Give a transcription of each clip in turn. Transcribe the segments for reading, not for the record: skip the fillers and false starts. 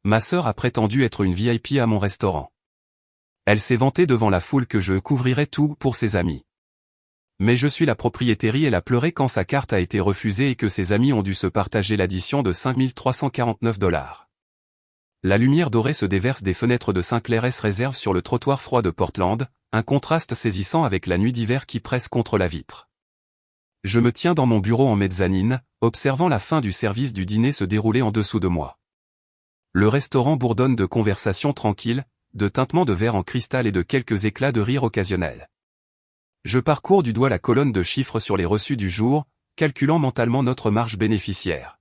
Ma sœur a prétendu être une VIP à mon restaurant. Elle s'est vantée devant la foule que je couvrirais tout pour ses amis. Mais je suis la propriétaire et elle a pleuré quand sa carte a été refusée et que ses amis ont dû se partager l'addition de $5349. La lumière dorée se déverse des fenêtres de Sinclair S réserve sur le trottoir froid de Portland, un contraste saisissant avec la nuit d'hiver qui presse contre la vitre. Je me tiens dans mon bureau en mezzanine, observant la fin du service du dîner se dérouler en dessous de moi. Le restaurant bourdonne de conversations tranquilles, de tintements de verre en cristal et de quelques éclats de rire occasionnels. Je parcours du doigt la colonne de chiffres sur les reçus du jour, calculant mentalement notre marge bénéficiaire.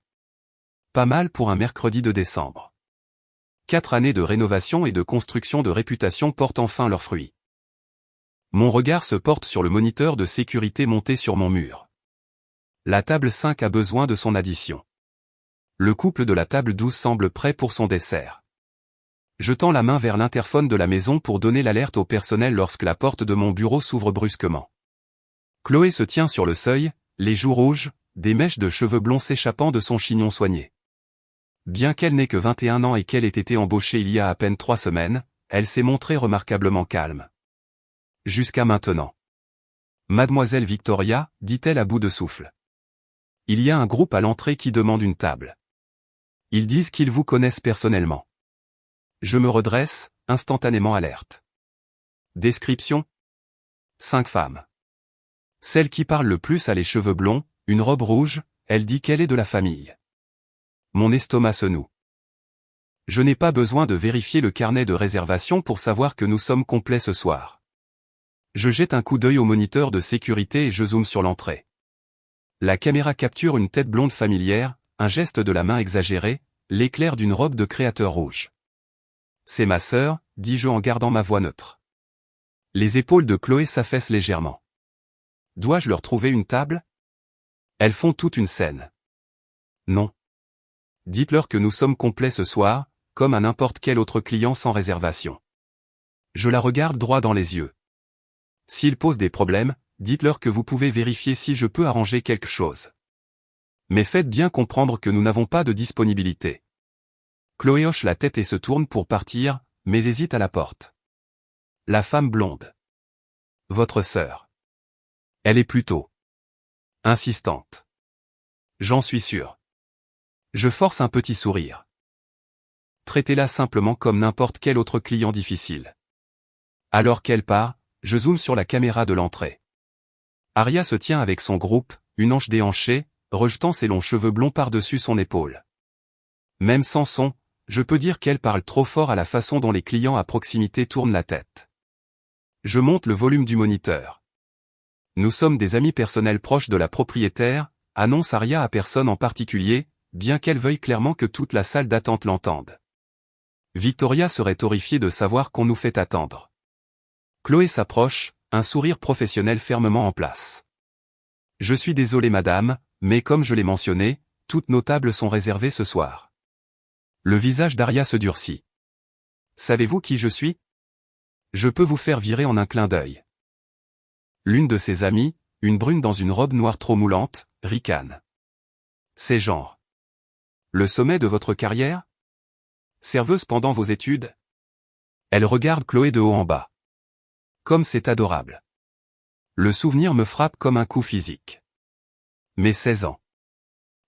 Pas mal pour un mercredi de décembre. 4 années de rénovation et de construction de réputation portent enfin leurs fruits. Mon regard se porte sur le moniteur de sécurité monté sur mon mur. La table 5 a besoin de son addition. Le couple de la table 12 semble prêt pour son dessert. Je tends la main vers l'interphone de la maison pour donner l'alerte au personnel lorsque la porte de mon bureau s'ouvre brusquement. Chloé se tient sur le seuil, les joues rouges, des mèches de cheveux blonds s'échappant de son chignon soigné. Bien qu'elle n'ait que 21 ans et qu'elle ait été embauchée il y a à peine 3 semaines, elle s'est montrée remarquablement calme. Jusqu'à maintenant. Mademoiselle Victoria, dit-elle à bout de souffle. Il y a un groupe à l'entrée qui demande une table. Ils disent qu'ils vous connaissent personnellement. Je me redresse, instantanément alerte. Description. 5 femmes. Celle qui parle le plus a les cheveux blonds, une robe rouge, elle dit qu'elle est de la famille. Mon estomac se noue. Je n'ai pas besoin de vérifier le carnet de réservation pour savoir que nous sommes complets ce soir. Je jette un coup d'œil au moniteur de sécurité et je zoome sur l'entrée. La caméra capture une tête blonde familière, un geste de la main exagéré, l'éclair d'une robe de créateur rouge. C'est ma sœur, dis-je en gardant ma voix neutre. Les épaules de Chloé s'affaissent légèrement. Dois-je leur trouver une table? Elles font toute une scène. Non. Dites-leur que nous sommes complets ce soir, comme à n'importe quel autre client sans réservation. Je la regarde droit dans les yeux. S'ils posent des problèmes, dites-leur que vous pouvez vérifier si je peux arranger quelque chose. Mais faites bien comprendre que nous n'avons pas de disponibilité. Chloé hoche la tête et se tourne pour partir, mais hésite à la porte. La femme blonde. Votre sœur. Elle est plutôt insistante. J'en suis sûr. Je force un petit sourire. Traitez-la simplement comme n'importe quel autre client difficile. Alors qu'elle part, je zoome sur la caméra de l'entrée. Aria se tient avec son groupe, une hanche déhanchée, rejetant ses longs cheveux blonds par-dessus son épaule. Même sans son, je peux dire qu'elle parle trop fort à la façon dont les clients à proximité tournent la tête. Je monte le volume du moniteur. Nous sommes des amis personnels proches de la propriétaire, annonce Aria à personne en particulier, bien qu'elle veuille clairement que toute la salle d'attente l'entende. Victoria serait horrifiée de savoir qu'on nous fait attendre. Chloé s'approche, un sourire professionnel fermement en place. Je suis désolé madame, mais comme je l'ai mentionné, toutes nos tables sont réservées ce soir. Le visage d'Aria se durcit. Savez-vous qui je suis? Je peux vous faire virer en un clin d'œil. L'une de ses amies, une brune dans une robe noire trop moulante, ricane. C'est genre. Le sommet de votre carrière? Serveuse pendant vos études? Elle regarde Chloé de haut en bas. Comme c'est adorable. Le souvenir me frappe comme un coup physique. Mes 16 ans.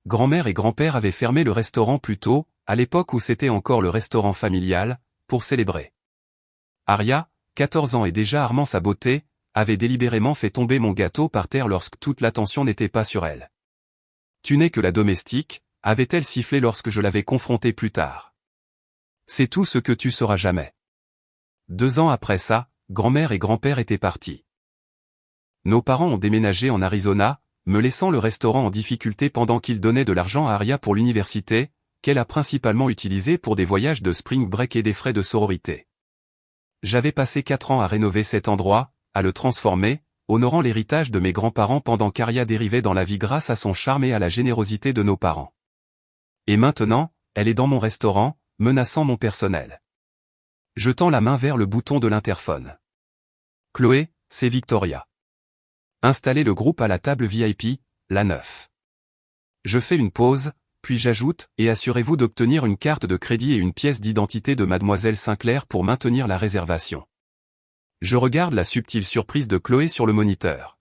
Grand-mère et grand-père avaient fermé le restaurant plus tôt, à l'époque où c'était encore le restaurant familial, pour célébrer. Aria, 14 ans et déjà armant sa beauté, avait délibérément fait tomber mon gâteau par terre lorsque toute l'attention n'était pas sur elle. Tu n'es que la domestique, avait-elle sifflé lorsque je l'avais confrontée plus tard. C'est tout ce que tu sauras jamais. 2 ans après ça, grand-mère et grand-père étaient partis. Nos parents ont déménagé en Arizona, me laissant le restaurant en difficulté pendant qu'ils donnaient de l'argent à Aria pour l'université, qu'elle a principalement utilisé pour des voyages de spring break et des frais de sororité. J'avais passé 4 ans à rénover cet endroit, à le transformer, honorant l'héritage de mes grands-parents pendant qu'Aria dérivait dans la vie grâce à son charme et à la générosité de nos parents. Et maintenant, elle est dans mon restaurant, menaçant mon personnel. Je tends la main vers le bouton de l'interphone. Chloé, c'est Victoria. Installez le groupe à la table VIP, la 9. Je fais une pause, puis j'ajoute, et assurez-vous d'obtenir une carte de crédit et une pièce d'identité de mademoiselle Sinclair pour maintenir la réservation. Je regarde la subtile surprise de Chloé sur le moniteur.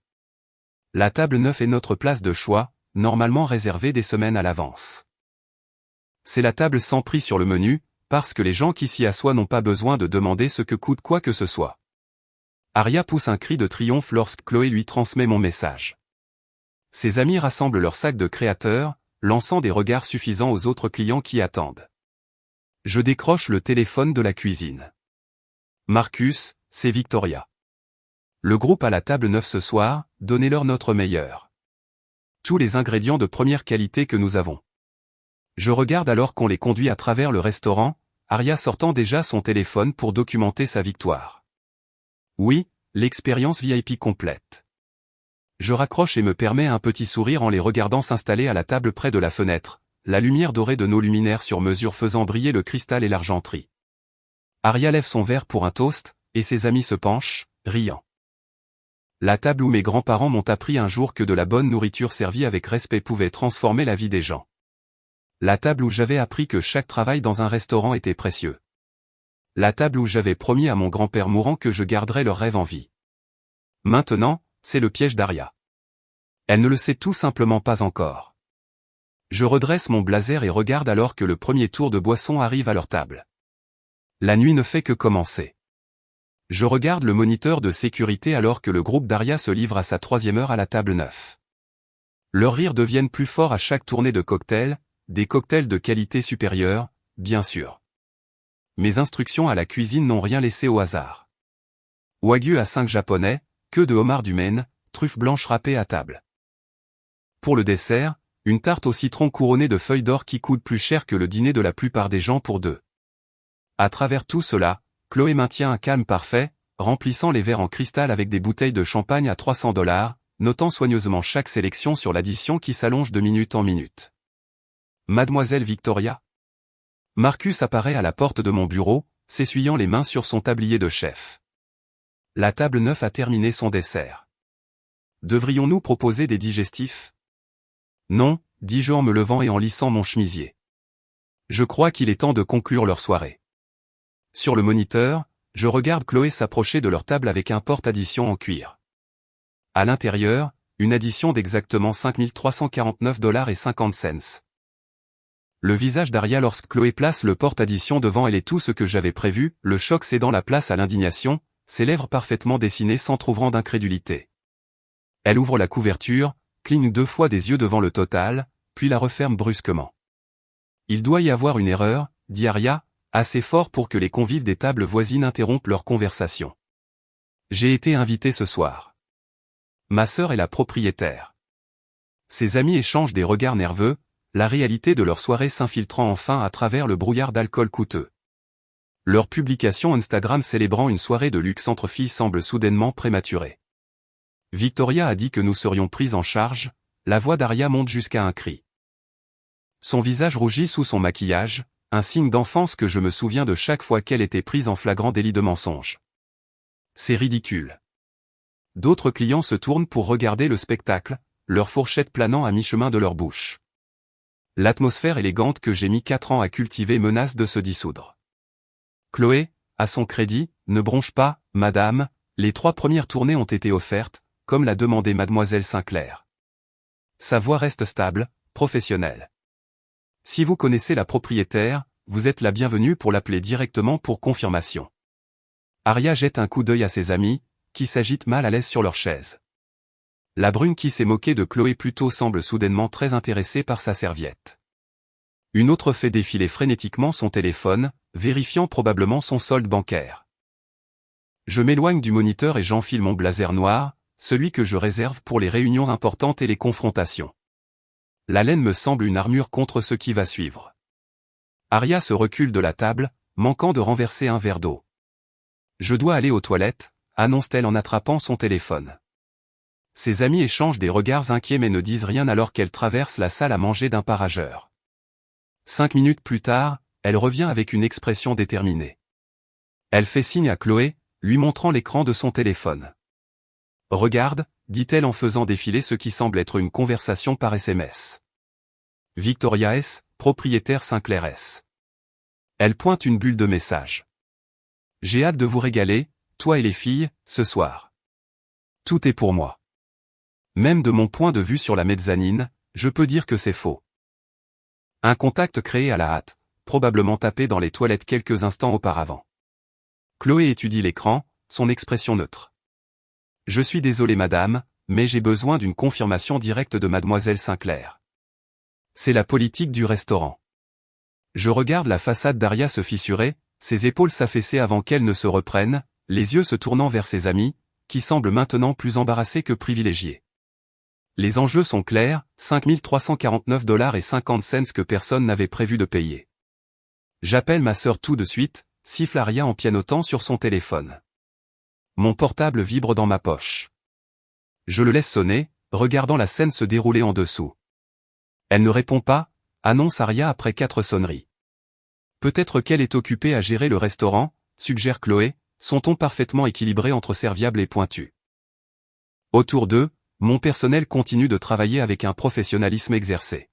La table 9 est notre place de choix, normalement réservée des semaines à l'avance. C'est la table sans prix sur le menu, parce que les gens qui s'y assoient n'ont pas besoin de demander ce que coûte quoi que ce soit. Aria pousse un cri de triomphe lorsque Chloé lui transmet mon message. Ses amis rassemblent leurs sacs de créateurs, lançant des regards suffisants aux autres clients qui attendent. Je décroche le téléphone de la cuisine. Marcus, c'est Victoria. Le groupe à la table 9 ce soir, donnez-leur notre meilleur. Tous les ingrédients de première qualité que nous avons. Je regarde alors qu'on les conduit à travers le restaurant, Aria sortant déjà son téléphone pour documenter sa victoire. Oui, l'expérience VIP complète. Je raccroche et me permets un petit sourire en les regardant s'installer à la table près de la fenêtre, la lumière dorée de nos luminaires sur mesure faisant briller le cristal et l'argenterie. Aria lève son verre pour un toast, et ses amis se penchent, riant. La table où mes grands-parents m'ont appris un jour que de la bonne nourriture servie avec respect pouvait transformer la vie des gens. La table où j'avais appris que chaque travail dans un restaurant était précieux. La table où j'avais promis à mon grand-père mourant que je garderais leur rêve en vie. Maintenant, c'est le piège d'Aria. Elle ne le sait tout simplement pas encore. Je redresse mon blazer et regarde alors que le premier tour de boisson arrive à leur table. La nuit ne fait que commencer. Je regarde le moniteur de sécurité alors que le groupe d'Aria se livre à sa 3e heure à la table 9. Leurs rires deviennent plus forts à chaque tournée de cocktails, des cocktails de qualité supérieure, bien sûr. Mes instructions à la cuisine n'ont rien laissé au hasard. Wagyu à 5 japonais, queue de homard du Maine, truffes blanches râpées à table. Pour le dessert, une tarte au citron couronnée de feuilles d'or qui coûte plus cher que le dîner de la plupart des gens pour deux. À travers tout cela, Chloé maintient un calme parfait, remplissant les verres en cristal avec des bouteilles de champagne à $300, notant soigneusement chaque sélection sur l'addition qui s'allonge de minute en minute. Mademoiselle Victoria. Marcus apparaît à la porte de mon bureau, s'essuyant les mains sur son tablier de chef. La table 9 a terminé son dessert. Devrions-nous proposer des digestifs? Non, dis-je en me levant et en lissant mon chemisier. Je crois qu'il est temps de conclure leur soirée. Sur le moniteur, je regarde Chloé s'approcher de leur table avec un porte-addition en cuir. À l'intérieur, une addition d'exactement $5,349,50. Le visage d'Aria lorsque Chloé place le porte-addition devant elle est tout ce que j'avais prévu, le choc cédant la place à l'indignation, ses lèvres parfaitement dessinées s'entr'ouvrant d'incrédulité. Elle ouvre la couverture, cligne 2 fois des yeux devant le total, puis la referme brusquement. Il doit y avoir une erreur, dit Aria, assez fort pour que les convives des tables voisines interrompent leur conversation. J'ai été invité ce soir. Ma sœur est la propriétaire. Ses amis échangent des regards nerveux, la réalité de leur soirée s'infiltrant enfin à travers le brouillard d'alcool coûteux. Leur publication Instagram célébrant une soirée de luxe entre filles semble soudainement prématurée. Victoria a dit que nous serions prises en charge, la voix d'Aria monte jusqu'à un cri. Son visage rougit sous son maquillage, un signe d'enfance que je me souviens de chaque fois qu'elle était prise en flagrant délit de mensonge. C'est ridicule. D'autres clients se tournent pour regarder le spectacle, leur fourchette planant à mi-chemin de leur bouche. L'atmosphère élégante que j'ai mis 4 ans à cultiver menace de se dissoudre. Chloé, à son crédit, ne bronche pas, madame, les 3 premières tournées ont été offertes, comme l'a demandé mademoiselle Sinclair. Sa voix reste stable, professionnelle. Si vous connaissez la propriétaire, vous êtes la bienvenue pour l'appeler directement pour confirmation. Aria jette un coup d'œil à ses amis, qui s'agitent mal à l'aise sur leur chaise. La brune qui s'est moquée de Chloé plus tôt semble soudainement très intéressée par sa serviette. Une autre fait défiler frénétiquement son téléphone, vérifiant probablement son solde bancaire. Je m'éloigne du moniteur et j'enfile mon blazer noir, celui que je réserve pour les réunions importantes et les confrontations. La laine me semble une armure contre ce qui va suivre. Aria se recule de la table, manquant de renverser un verre d'eau. Je dois aller aux toilettes, annonce-t-elle en attrapant son téléphone. Ses amis échangent des regards inquiets mais ne disent rien alors qu'elle traverse la salle à manger d'un pas rageur. 5 minutes plus tard, elle revient avec une expression déterminée. Elle fait signe à Chloé, lui montrant l'écran de son téléphone. « Regarde », dit-elle en faisant défiler ce qui semble être une conversation par SMS. Victoria S., propriétaire Sinclair S. Elle pointe une bulle de message. J'ai hâte de vous régaler, toi et les filles, ce soir. Tout est pour moi. Même de mon point de vue sur la mezzanine, je peux dire que c'est faux. Un contact créé à la hâte, probablement tapé dans les toilettes quelques instants auparavant. Chloé étudie l'écran, son expression neutre. Je suis désolé madame, mais j'ai besoin d'une confirmation directe de mademoiselle Sinclair. C'est la politique du restaurant. Je regarde la façade d'Aria se fissurer, ses épaules s'affaisser avant qu'elle ne se reprenne, les yeux se tournant vers ses amis, qui semblent maintenant plus embarrassés que privilégiés. Les enjeux sont clairs, 5 349,50 $ que personne n'avait prévu de payer. J'appelle ma sœur tout de suite, siffle Aria en pianotant sur son téléphone. Mon portable vibre dans ma poche. Je le laisse sonner, regardant la scène se dérouler en dessous. Elle ne répond pas, annonce Aria après 4 sonneries. Peut-être qu'elle est occupée à gérer le restaurant, suggère Chloé, son ton parfaitement équilibré entre serviable et pointu. Autour d'eux, mon personnel continue de travailler avec un professionnalisme exercé.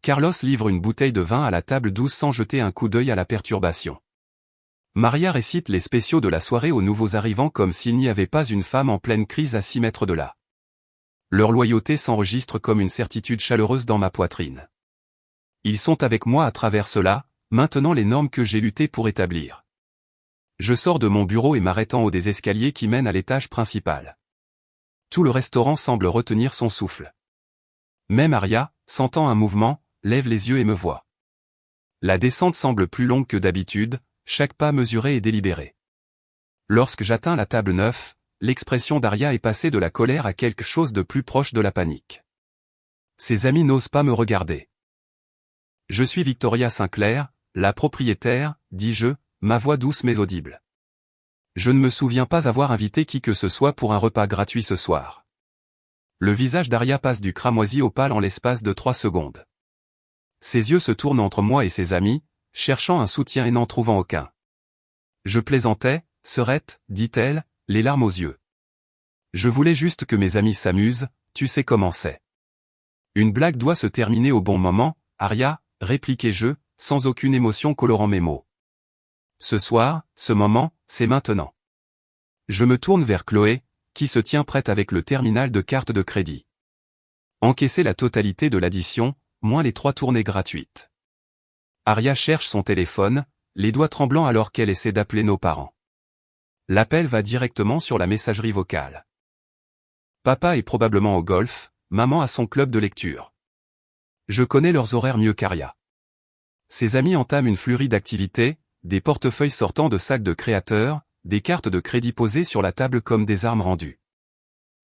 Carlos livre une bouteille de vin à la table 12 sans jeter un coup d'œil à la perturbation. Maria récite les spéciaux de la soirée aux nouveaux arrivants comme s'il n'y avait pas une femme en pleine crise à 6 mètres de là. Leur loyauté s'enregistre comme une certitude chaleureuse dans ma poitrine. Ils sont avec moi à travers cela, maintenant les normes que j'ai lutté pour établir. Je sors de mon bureau et m'arrêtant au des escaliers qui mènent à l'étage principal. Tout le restaurant semble retenir son souffle. Même Aria, sentant un mouvement, lève les yeux et me voit. La descente semble plus longue que d'habitude, chaque pas mesuré et délibéré. Lorsque j'atteins la table 9, l'expression d'Aria est passée de la colère à quelque chose de plus proche de la panique. Ses amis n'osent pas me regarder. Je suis Victoria Sinclair, la propriétaire, dis-je, ma voix douce mais audible. Je ne me souviens pas avoir invité qui que ce soit pour un repas gratuit ce soir. Le visage d'Aria passe du cramoisi au pâle en l'espace de 3 secondes. Ses yeux se tournent entre moi et ses amis, cherchant un soutien et n'en trouvant aucun. Je plaisantais, sœurette, dit-elle, les larmes aux yeux. Je voulais juste que mes amis s'amusent, tu sais comment c'est. Une blague doit se terminer au bon moment, Aria, répliquai-je, sans aucune émotion colorant mes mots. Ce soir, ce moment, c'est maintenant. Je me tourne vers Chloé, qui se tient prête avec le terminal de carte de crédit. Encaisser la totalité de l'addition, moins les 3 tournées gratuites. Aria cherche son téléphone, les doigts tremblants alors qu'elle essaie d'appeler nos parents. L'appel va directement sur la messagerie vocale. Papa est probablement au golf, maman a son club de lecture. Je connais leurs horaires mieux qu'Aria. Ses amis entament une flurrie d'activités, des portefeuilles sortant de sacs de créateurs, des cartes de crédit posées sur la table comme des armes rendues.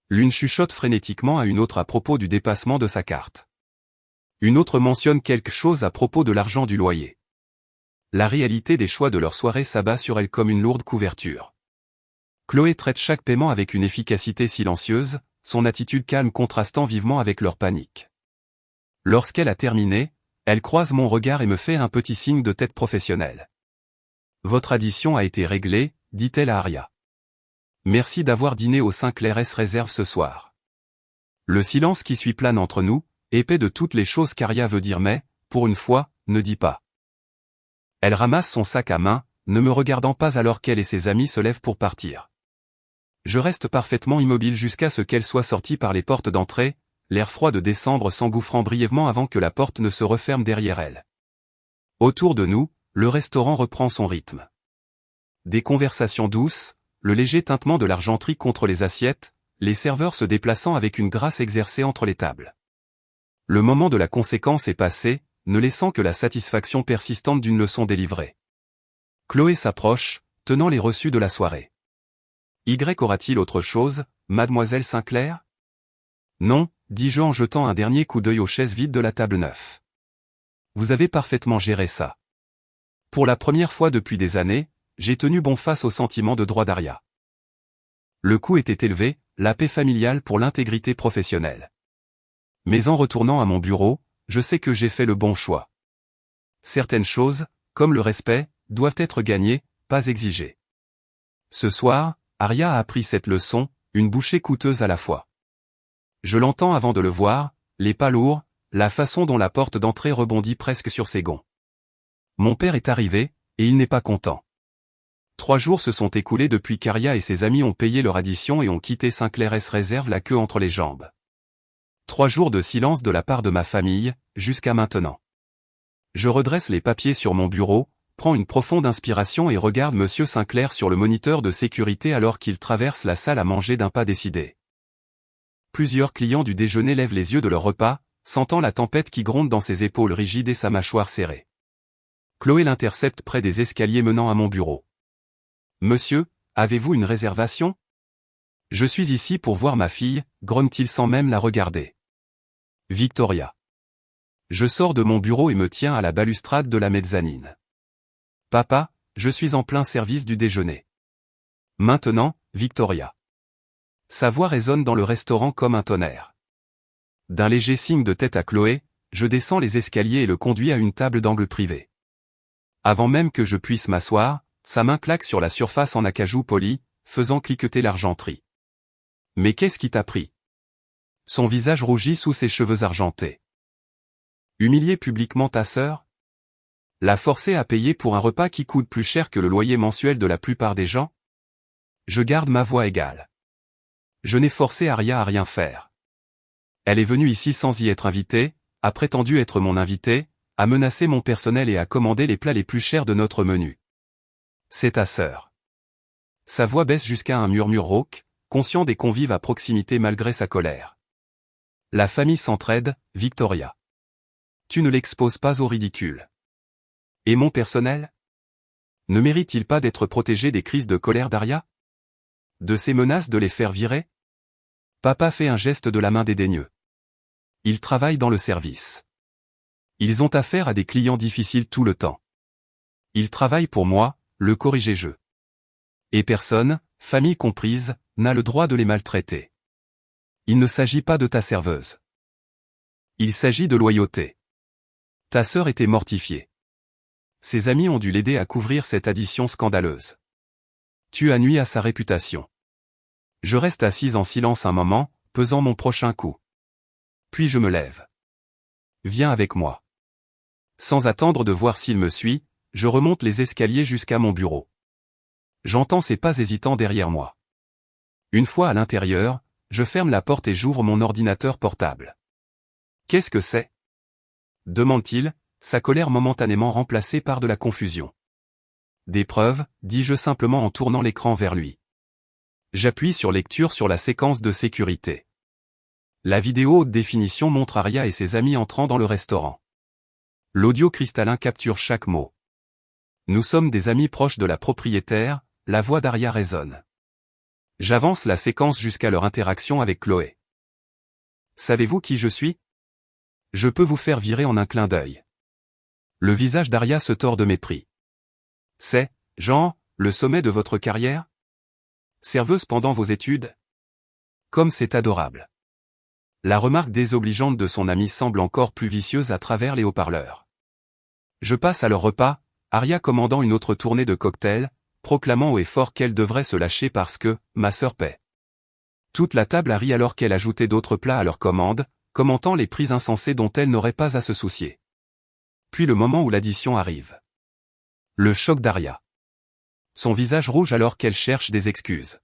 L'une chuchote frénétiquement à une autre à propos du dépassement de sa carte. Une autre mentionne quelque chose à propos de l'argent du loyer. La réalité des choix de leur soirée s'abat sur elle comme une lourde couverture. Chloé traite chaque paiement avec une efficacité silencieuse, son attitude calme contrastant vivement avec leur panique. Lorsqu'elle a terminé, elle croise mon regard et me fait un petit signe de tête professionnelle. Votre addition a été réglée, dit-elle à Aria. Merci d'avoir dîné au Sinclair S Réserve ce soir. Le silence qui suit plane entre nous, épais de toutes les choses qu'Aria veut dire mais, pour une fois, ne dit pas. Elle ramasse son sac à main, ne me regardant pas alors qu'elle et ses amis se lèvent pour partir. Je reste parfaitement immobile jusqu'à ce qu'elle soit sortie par les portes d'entrée, l'air froid de décembre s'engouffrant brièvement avant que la porte ne se referme derrière elle. Autour de nous, le restaurant reprend son rythme. Des conversations douces, le léger tintement de l'argenterie contre les assiettes, les serveurs se déplaçant avec une grâce exercée entre les tables. Le moment de la conséquence est passé, ne laissant que la satisfaction persistante d'une leçon délivrée. Chloé s'approche, tenant les reçus de la soirée. Y aura-t-il autre chose, mademoiselle Sinclair? Non, dis-je en jetant un dernier coup d'œil aux chaises vides de la table 9. Vous avez parfaitement géré ça. Pour la première fois depuis des années, j'ai tenu bon face au sentiment de droit d'Aria. Le coût était élevé, la paix familiale pour l'intégrité professionnelle. Mais en retournant à mon bureau, je sais que j'ai fait le bon choix. Certaines choses, comme le respect, doivent être gagnées, pas exigées. Ce soir, Aria a appris cette leçon, une bouchée coûteuse à la fois. Je l'entends avant de le voir, les pas lourds, la façon dont la porte d'entrée rebondit presque sur ses gonds. Mon père est arrivé, et il n'est pas content. 3 jours se sont écoulés depuis qu'Aria et ses amis ont payé leur addition et ont quitté Sinclair S réserve la queue entre les jambes. 3 jours de silence de la part de ma famille, jusqu'à maintenant. Je redresse les papiers sur mon bureau, prends une profonde inspiration et regarde Monsieur Sinclair sur le moniteur de sécurité alors qu'il traverse la salle à manger d'un pas décidé. Plusieurs clients du déjeuner lèvent les yeux de leur repas, sentant la tempête qui gronde dans ses épaules rigides et sa mâchoire serrée. Chloé l'intercepte près des escaliers menant à mon bureau. « Monsieur, avez-vous une réservation ? » « Je suis ici pour voir ma fille, grogne-t-il sans même la regarder. Victoria. Je sors de mon bureau et me tiens à la balustrade de la mezzanine. « Papa, je suis en plein service du déjeuner. »« Maintenant, Victoria. » Sa voix résonne dans le restaurant comme un tonnerre. D'un léger signe de tête à Chloé, je descends les escaliers et le conduis à une table d'angle privée. Avant même que je puisse m'asseoir, sa main claque sur la surface en acajou poli, faisant cliqueter l'argenterie. « Mais qu'est-ce qui t'a pris ?» Son visage rougit sous ses cheveux argentés. « Humilier publiquement ta sœur ? La forcer à payer pour un repas qui coûte plus cher que le loyer mensuel de la plupart des gens ? Je garde ma voix égale. Je n'ai forcé Aria à rien faire. Elle est venue ici sans y être invitée, a prétendu être mon invitée, a menacé mon personnel et a commandé les plats les plus chers de notre menu. C'est ta sœur. » Sa voix baisse jusqu'à un murmure rauque, conscient des convives à proximité malgré sa colère. « La famille s'entraide, Victoria. Tu ne l'exposes pas au ridicule. Et mon personnel ? Ne mérite-t-il pas d'être protégé des crises de colère d'Aria ? De ses menaces de les faire virer ? » Papa fait un geste de la main dédaigneux. Ils travaillent dans le service. Ils ont affaire à des clients difficiles tout le temps. Ils travaillent pour moi, le corrigé-je. Et personne, famille comprise, n'a le droit de les maltraiter. Il ne s'agit pas de ta serveuse. Il s'agit de loyauté. Ta sœur était mortifiée. Ses amis ont dû l'aider à couvrir cette addition scandaleuse. Tu as nui à sa réputation. Je reste assise en silence un moment, pesant mon prochain coup. Puis je me lève. Viens avec moi. Sans attendre de voir s'il me suit, je remonte les escaliers jusqu'à mon bureau. J'entends ses pas hésitants derrière moi. Une fois à l'intérieur, je ferme la porte et j'ouvre mon ordinateur portable. « Qu'est-ce que c'est ?» demande-t-il, sa colère momentanément remplacée par de la confusion. « Des preuves, dis-je simplement en tournant l'écran vers lui. J'appuie sur lecture sur la séquence de sécurité. La vidéo haute définition montre Aria et ses amis entrant dans le restaurant. L'audio cristallin capture chaque mot. Nous sommes des amis proches de la propriétaire, la voix d'Aria résonne. J'avance la séquence jusqu'à leur interaction avec Chloé. Savez-vous qui je suis ? Je peux vous faire virer en un clin d'œil. Le visage d'Aria se tord de mépris. C'est, genre, le sommet de votre carrière ? Serveuse pendant vos études ? Comme c'est adorable. La remarque désobligeante de son ami semble encore plus vicieuse à travers les haut-parleurs. Je passe à leur repas, Aria commandant une autre tournée de cocktails, proclamant haut et fort qu'elle devrait se lâcher parce que, ma sœur paie. Toute la table a ri alors qu'elle ajoutait d'autres plats à leur commande, commentant les prix insensés dont elle n'aurait pas à se soucier. Puis le moment où l'addition arrive. Le choc d'Aria. Son visage rouge alors qu'elle cherche des excuses.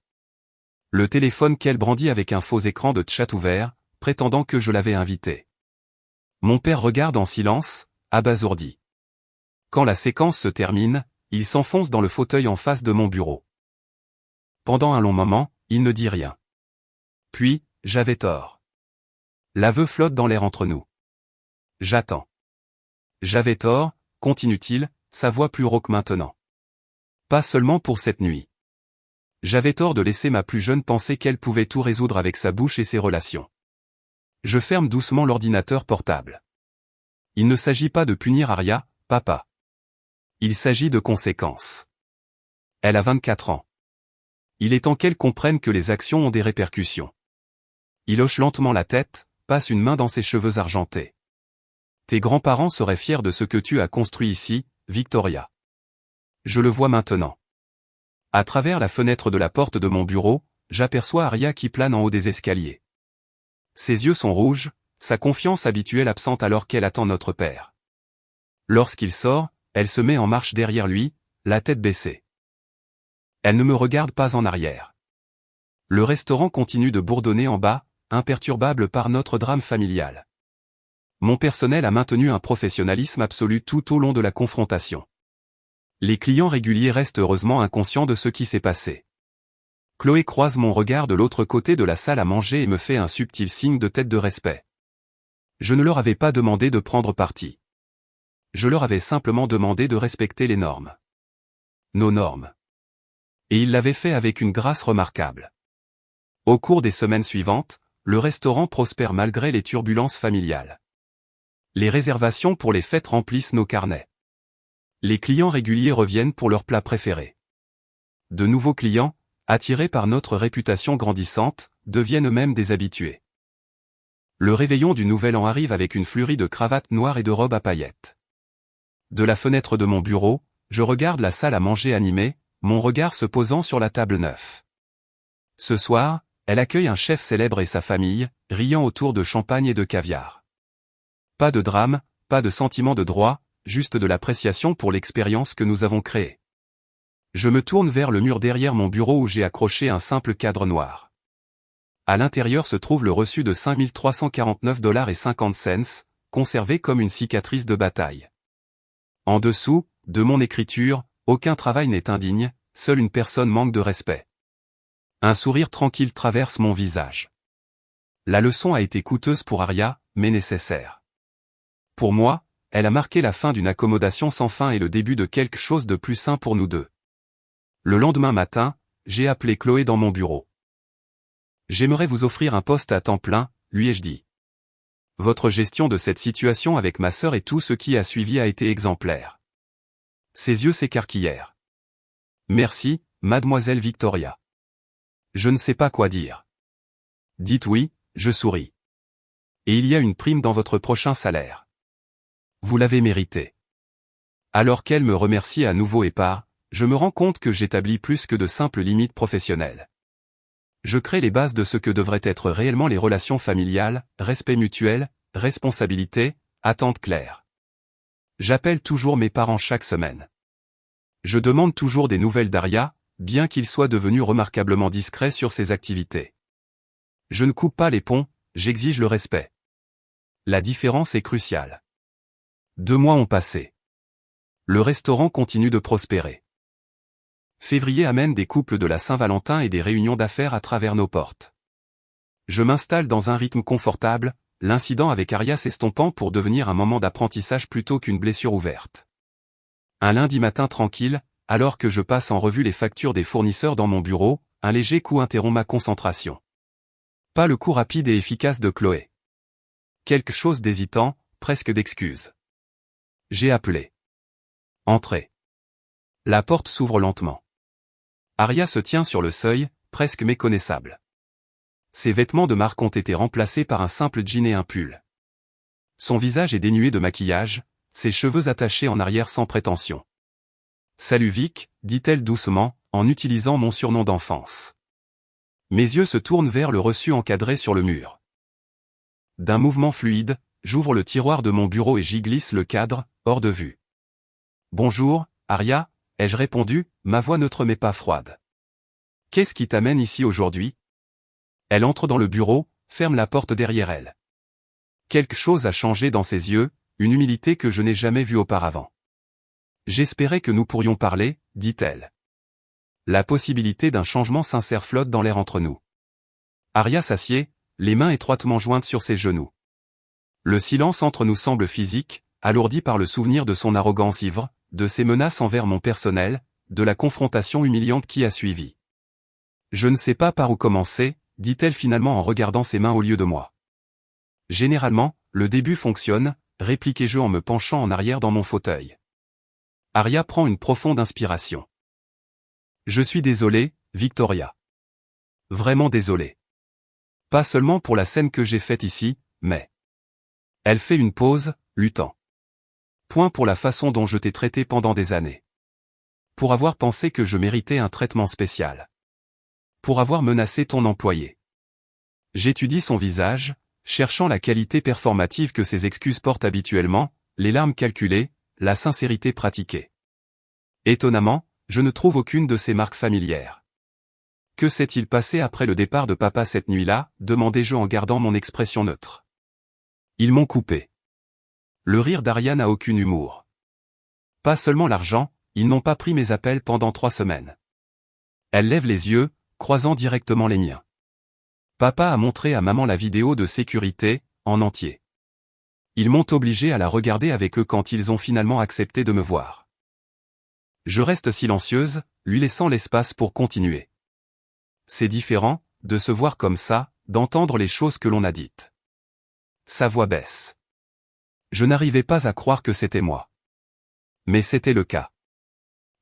Le téléphone qu'elle brandit avec un faux écran de chat ouvert, prétendant que je l'avais invitée. Mon père regarde en silence, abasourdi. Quand la séquence se termine, il s'enfonce dans le fauteuil en face de mon bureau. Pendant un long moment, il ne dit rien. Puis, j'avais tort. L'aveu flotte dans l'air entre nous. J'attends. J'avais tort, continue-t-il, sa voix plus rauque maintenant. Pas seulement pour cette nuit. J'avais tort de laisser ma plus jeune penser qu'elle pouvait tout résoudre avec sa bouche et ses relations. Je ferme doucement l'ordinateur portable. Il ne s'agit pas de punir Aria, papa. Il s'agit de conséquences. Elle a 24 ans. Il est temps qu'elle comprenne que les actions ont des répercussions. Il hoche lentement la tête, passe une main dans ses cheveux argentés. Tes grands-parents seraient fiers de ce que tu as construit ici, Victoria. Je le vois maintenant. À travers la fenêtre de la porte de mon bureau, j'aperçois Aria qui plane en haut des escaliers. Ses yeux sont rouges, sa confiance habituelle absente alors qu'elle attend notre père. Lorsqu'il sort, elle se met en marche derrière lui, la tête baissée. Elle ne me regarde pas en arrière. Le restaurant continue de bourdonner en bas, imperturbable par notre drame familial. Mon personnel a maintenu un professionnalisme absolu tout au long de la confrontation. Les clients réguliers restent heureusement inconscients de ce qui s'est passé. Chloé croise mon regard de l'autre côté de la salle à manger et me fait un subtil signe de tête de respect. Je ne leur avais pas demandé de prendre parti. Je leur avais simplement demandé de respecter les normes. Nos normes. Et ils l'avaient fait avec une grâce remarquable. Au cours des semaines suivantes, le restaurant prospère malgré les turbulences familiales. Les réservations pour les fêtes remplissent nos carnets. Les clients réguliers reviennent pour leurs plats préférés. De nouveaux clients, attirés par notre réputation grandissante, deviennent eux-mêmes des habitués. Le réveillon du Nouvel An arrive avec une fleurie de cravates noires et de robes à paillettes. De la fenêtre de mon bureau, je regarde la salle à manger animée, mon regard se posant sur la table neuve. Ce soir, elle accueille un chef célèbre et sa famille, riant autour de champagne et de caviar. Pas de drame, pas de sentiment de droit, juste de l'appréciation pour l'expérience que nous avons créée. Je me tourne vers le mur derrière mon bureau où j'ai accroché un simple cadre noir. À l'intérieur se trouve le reçu de 5 349,50 $, conservé comme une cicatrice de bataille. En dessous, de mon écriture, aucun travail n'est indigne, seule une personne manque de respect. Un sourire tranquille traverse mon visage. La leçon a été coûteuse pour Aria, mais nécessaire. Pour moi, elle a marqué la fin d'une accommodation sans fin et le début de quelque chose de plus sain pour nous deux. Le lendemain matin, j'ai appelé Chloé dans mon bureau. J'aimerais vous offrir un poste à temps plein, lui ai-je dit. Votre gestion de cette situation avec ma sœur et tout ce qui a suivi a été exemplaire. Ses yeux s'écarquillèrent. Merci, mademoiselle Victoria. Je ne sais pas quoi dire. Dites oui, je souris. Et il y a une prime dans votre prochain salaire. Vous l'avez mérité. Alors qu'elle me remercie à nouveau et part, je me rends compte que j'établis plus que de simples limites professionnelles. Je crée les bases de ce que devraient être réellement les relations familiales, respect mutuel, responsabilité, attentes claires. J'appelle toujours mes parents chaque semaine. Je demande toujours des nouvelles d'Aria, bien qu'il soit devenu remarquablement discret sur ses activités. Je ne coupe pas les ponts, j'exige le respect. La différence est cruciale. 2 mois ont passé. Le restaurant continue de prospérer. Février amène des couples de la Saint-Valentin et des réunions d'affaires à travers nos portes. Je m'installe dans un rythme confortable, l'incident avec Aria s'estompant pour devenir un moment d'apprentissage plutôt qu'une blessure ouverte. Un lundi matin tranquille, alors que je passe en revue les factures des fournisseurs dans mon bureau, un léger coup interrompt ma concentration. Pas le coup rapide et efficace de Chloé. Quelque chose d'hésitant, presque d'excuse. J'ai appelé. Entrez. La porte s'ouvre lentement. Aria se tient sur le seuil, presque méconnaissable. Ses vêtements de marque ont été remplacés par un simple jean et un pull. Son visage est dénué de maquillage, ses cheveux attachés en arrière sans prétention. « Salut Vic », dit-elle doucement, en utilisant mon surnom d'enfance. Mes yeux se tournent vers le reçu encadré sur le mur. D'un mouvement fluide, j'ouvre le tiroir de mon bureau et j'y glisse le cadre, hors de vue. « Bonjour, Aria », ai-je répondu, ma voix neutre mais pas froide. « Qu'est-ce qui t'amène ici aujourd'hui ?» Elle entre dans le bureau, ferme la porte derrière elle. Quelque chose a changé dans ses yeux, une humilité que je n'ai jamais vue auparavant. « J'espérais que nous pourrions parler, » dit-elle. La possibilité d'un changement sincère flotte dans l'air entre nous. Aria s'assied, les mains étroitement jointes sur ses genoux. Le silence entre nous semble physique, alourdi par le souvenir de son arrogance ivre, de ses menaces envers mon personnel, de la confrontation humiliante qui a suivi. « Je ne sais pas par où commencer, » dit-elle finalement en regardant ses mains au lieu de moi. « Généralement, le début fonctionne, » répliquai-je en me penchant en arrière dans mon fauteuil. Aria prend une profonde inspiration. « Je suis désolé, Victoria. Vraiment désolé. Pas seulement pour la scène que j'ai faite ici, mais... » Elle fait une pause, luttant. Point pour la façon dont je t'ai traité pendant des années. Pour avoir pensé que je méritais un traitement spécial. Pour avoir menacé ton employé. J'étudie son visage, cherchant la qualité performative que ses excuses portent habituellement, les larmes calculées, la sincérité pratiquée. Étonnamment, je ne trouve aucune de ces marques familières. Que s'est-il passé après le départ de papa cette nuit-là, demandai-je en gardant mon expression neutre. Ils m'ont coupé. Le rire d'Aria n'a aucun humour. Pas seulement l'argent, ils n'ont pas pris mes appels pendant 3 semaines. Elle lève les yeux, croisant directement les miens. Papa a montré à maman la vidéo de sécurité, en entier. Ils m'ont obligé à la regarder avec eux quand ils ont finalement accepté de me voir. Je reste silencieuse, lui laissant l'espace pour continuer. C'est différent, de se voir comme ça, d'entendre les choses que l'on a dites. Sa voix baisse. Je n'arrivais pas à croire que c'était moi. Mais c'était le cas.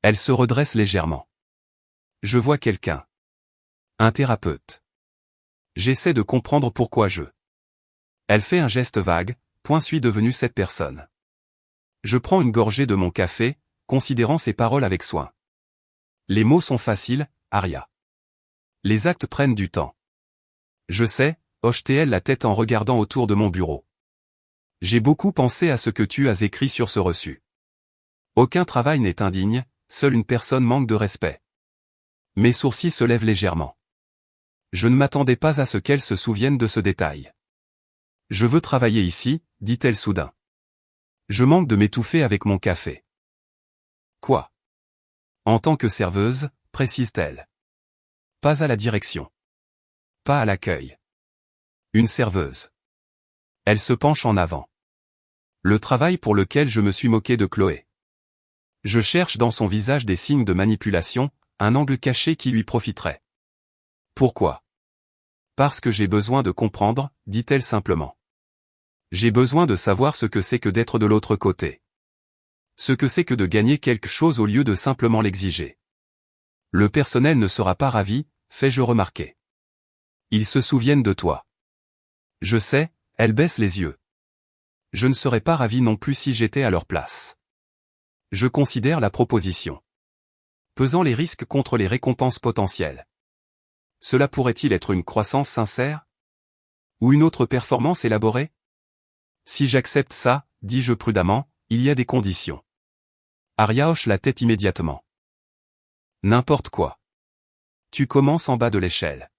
Elle se redresse légèrement. Je vois quelqu'un. Un thérapeute. J'essaie de comprendre pourquoi je. Elle fait un geste vague, point suis devenu cette personne. Je prends une gorgée de mon café, considérant ses paroles avec soin. Les mots sont faciles, Aria. Les actes prennent du temps. Je sais, hoche-t-elle la tête en regardant autour de mon bureau. J'ai beaucoup pensé à ce que tu as écrit sur ce reçu. Aucun travail n'est indigne, seule une personne manque de respect. Mes sourcils se lèvent légèrement. Je ne m'attendais pas à ce qu'elle se souvienne de ce détail. Je veux travailler ici, dit-elle soudain. Je manque de m'étouffer avec mon café. Quoi? En tant que serveuse, précise-t-elle. Pas à la direction. Pas à l'accueil. Une serveuse. Elle se penche en avant. Le travail pour lequel je me suis moqué de Chloé. Je cherche dans son visage des signes de manipulation, un angle caché qui lui profiterait. Pourquoi? Parce que j'ai besoin de comprendre, dit-elle simplement. J'ai besoin de savoir ce que c'est que d'être de l'autre côté. Ce que c'est que de gagner quelque chose au lieu de simplement l'exiger. Le personnel ne sera pas ravi, fais-je remarquer. Ils se souviennent de toi. Je sais, elle baisse les yeux. Je ne serais pas ravi non plus si j'étais à leur place. Je considère la proposition. Pesant les risques contre les récompenses potentielles. Cela pourrait-il être une croissance sincère? Ou une autre performance élaborée? Si j'accepte ça, dis-je prudemment, il y a des conditions. Aria hoche la tête immédiatement. N'importe quoi. Tu commences en bas de l'échelle.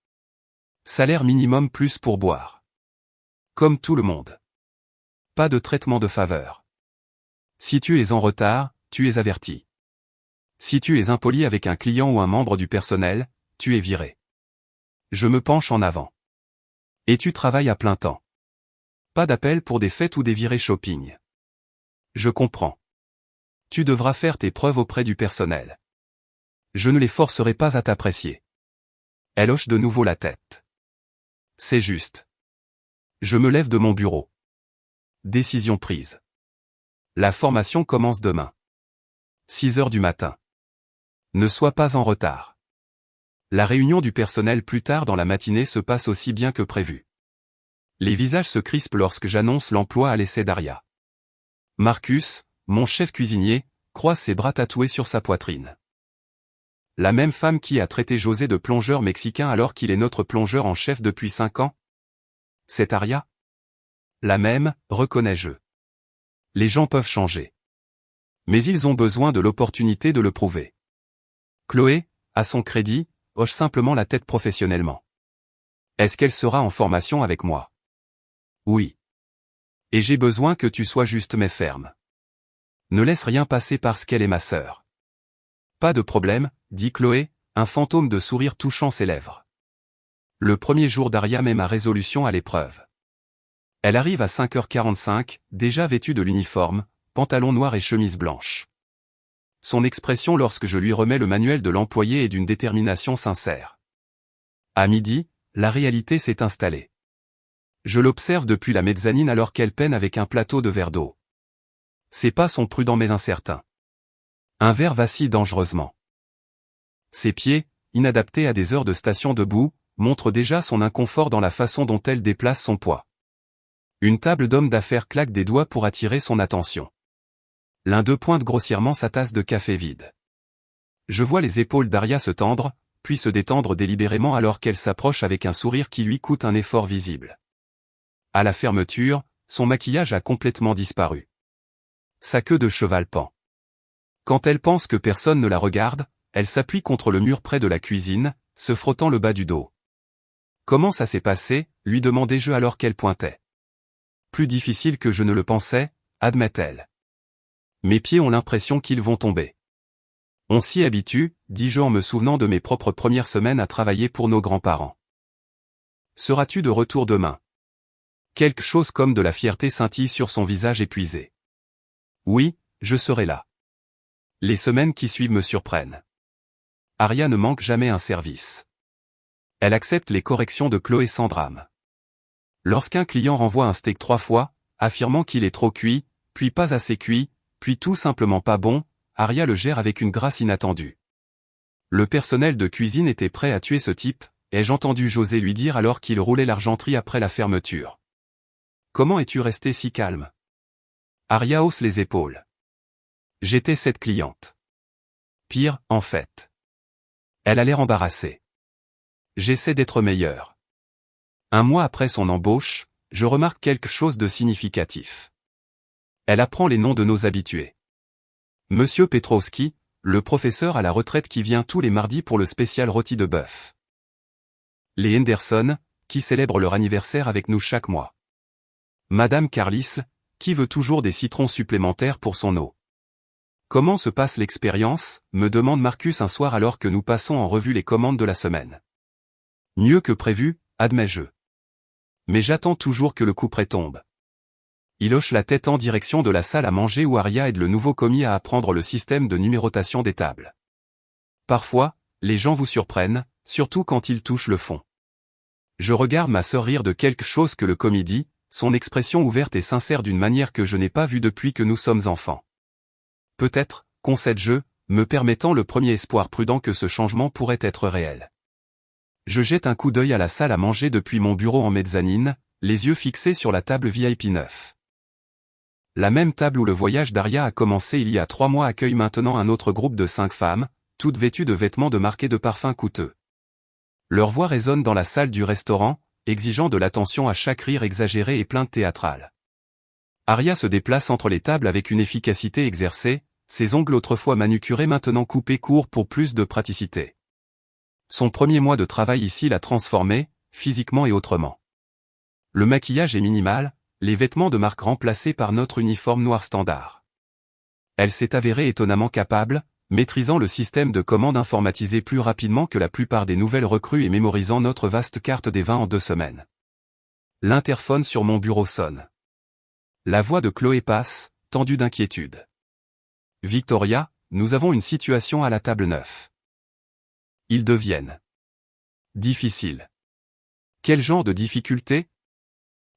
Salaire minimum plus pour boire. Comme tout le monde. Pas de traitement de faveur. Si tu es en retard, tu es averti. Si tu es impoli avec un client ou un membre du personnel, tu es viré. Je me penche en avant. Et tu travailles à plein temps. Pas d'appel pour des fêtes ou des virées shopping. Je comprends. Tu devras faire tes preuves auprès du personnel. Je ne les forcerai pas à t'apprécier. Elle hoche de nouveau la tête. C'est juste. Je me lève de mon bureau. Décision prise. La formation commence demain. 6 heures du matin. Ne sois pas en retard. La réunion du personnel plus tard dans la matinée se passe aussi bien que prévu. Les visages se crispent lorsque j'annonce l'emploi à l'essai d'Aria. Marcus, mon chef cuisinier, croise ses bras tatoués sur sa poitrine. La même femme qui a traité José de plongeur mexicain alors qu'il est notre plongeur en chef depuis 5 ans? C'est Aria? La même, reconnais-je. Les gens peuvent changer. Mais ils ont besoin de l'opportunité de le prouver. Chloé, à son crédit, hoche simplement la tête professionnellement. Est-ce qu'elle sera en formation avec moi? Oui. Et j'ai besoin que tu sois juste mais ferme. Ne laisse rien passer parce qu'elle est ma sœur. Pas de problème, dit Chloé, un fantôme de sourire touchant ses lèvres. Le premier jour d'Aria met ma résolution à l'épreuve. Elle arrive à 5h45, déjà vêtue de l'uniforme, pantalon noir et chemise blanche. Son expression lorsque je lui remets le manuel de l'employé est d'une détermination sincère. À midi, la réalité s'est installée. Je l'observe depuis la mezzanine alors qu'elle peine avec un plateau de verre d'eau. Ses pas sont prudents mais incertains. Un verre vacille dangereusement. Ses pieds, inadaptés à des heures de station debout, montrent déjà son inconfort dans la façon dont elle déplace son poids. Une table d'homme d'affaires claque des doigts pour attirer son attention. L'un d'eux pointe grossièrement sa tasse de café vide. Je vois les épaules d'Aria se tendre, puis se détendre délibérément alors qu'elle s'approche avec un sourire qui lui coûte un effort visible. À la fermeture, son maquillage a complètement disparu. Sa queue de cheval pend. Quand elle pense que personne ne la regarde, elle s'appuie contre le mur près de la cuisine, se frottant le bas du dos. Comment ça s'est passé, lui demandai-je alors qu'elle pointait. Plus difficile que je ne le pensais, admet-elle. Mes pieds ont l'impression qu'ils vont tomber. On s'y habitue, dis-je en me souvenant de mes propres premières semaines à travailler pour nos grands-parents. Seras-tu de retour demain? Quelque chose comme de la fierté scintille sur son visage épuisé. Oui, je serai là. Les semaines qui suivent me surprennent. Aria ne manque jamais un service. Elle accepte les corrections de Chloé sans drame. Lorsqu'un client renvoie un steak 3 fois, affirmant qu'il est trop cuit, puis pas assez cuit, puis tout simplement pas bon, Aria le gère avec une grâce inattendue. Le personnel de cuisine était prêt à tuer ce type, ai-je entendu José lui dire alors qu'il roulait l'argenterie après la fermeture. Comment es-tu resté si calme? Aria hausse les épaules. J'étais cette cliente. Pire, en fait. Elle a l'air embarrassée. J'essaie d'être meilleure. Un mois après son embauche, je remarque quelque chose de significatif. Elle apprend les noms de nos habitués. Monsieur Petrovski, le professeur à la retraite qui vient tous les mardis pour le spécial rôti de bœuf. Les Henderson, qui célèbrent leur anniversaire avec nous chaque mois. Madame Carlis, qui veut toujours des citrons supplémentaires pour son eau. Comment se passe l'expérience, me demande Marcus un soir alors que nous passons en revue les commandes de la semaine. Mieux que prévu, admets-je. Mais j'attends toujours que le couperet tombe. Il hoche la tête en direction de la salle à manger où Aria aide le nouveau commis à apprendre le système de numérotation des tables. Parfois, les gens vous surprennent, surtout quand ils touchent le fond. Je regarde ma sœur rire de quelque chose que le commis dit, son expression ouverte et sincère d'une manière que je n'ai pas vue depuis que nous sommes enfants. Peut-être, concède-je, me permettant le premier espoir prudent que ce changement pourrait être réel. Je jette un coup d'œil à la salle à manger depuis mon bureau en mezzanine, les yeux fixés sur la table VIP 9. La même table où le voyage d'Aria a commencé il y a 3 mois accueille maintenant un autre groupe de 5 femmes, toutes vêtues de vêtements de marque et de parfums coûteux. Leur voix résonne dans la salle du restaurant, exigeant de l'attention à chaque rire exagéré et plainte théâtrale. Aria se déplace entre les tables avec une efficacité exercée, ses ongles autrefois manucurés maintenant coupés courts pour plus de praticité. Son premier mois de travail ici l'a transformée, physiquement et autrement. Le maquillage est minimal, les vêtements de marque remplacés par notre uniforme noir standard. Elle s'est avérée étonnamment capable, maîtrisant le système de commande informatisé plus rapidement que la plupart des nouvelles recrues et mémorisant notre vaste carte des vins en 2 semaines. L'interphone sur mon bureau sonne. La voix de Chloé passe, tendue d'inquiétude. Victoria, nous avons une situation à la table 9. Ils deviennent difficiles. Quel genre de difficulté?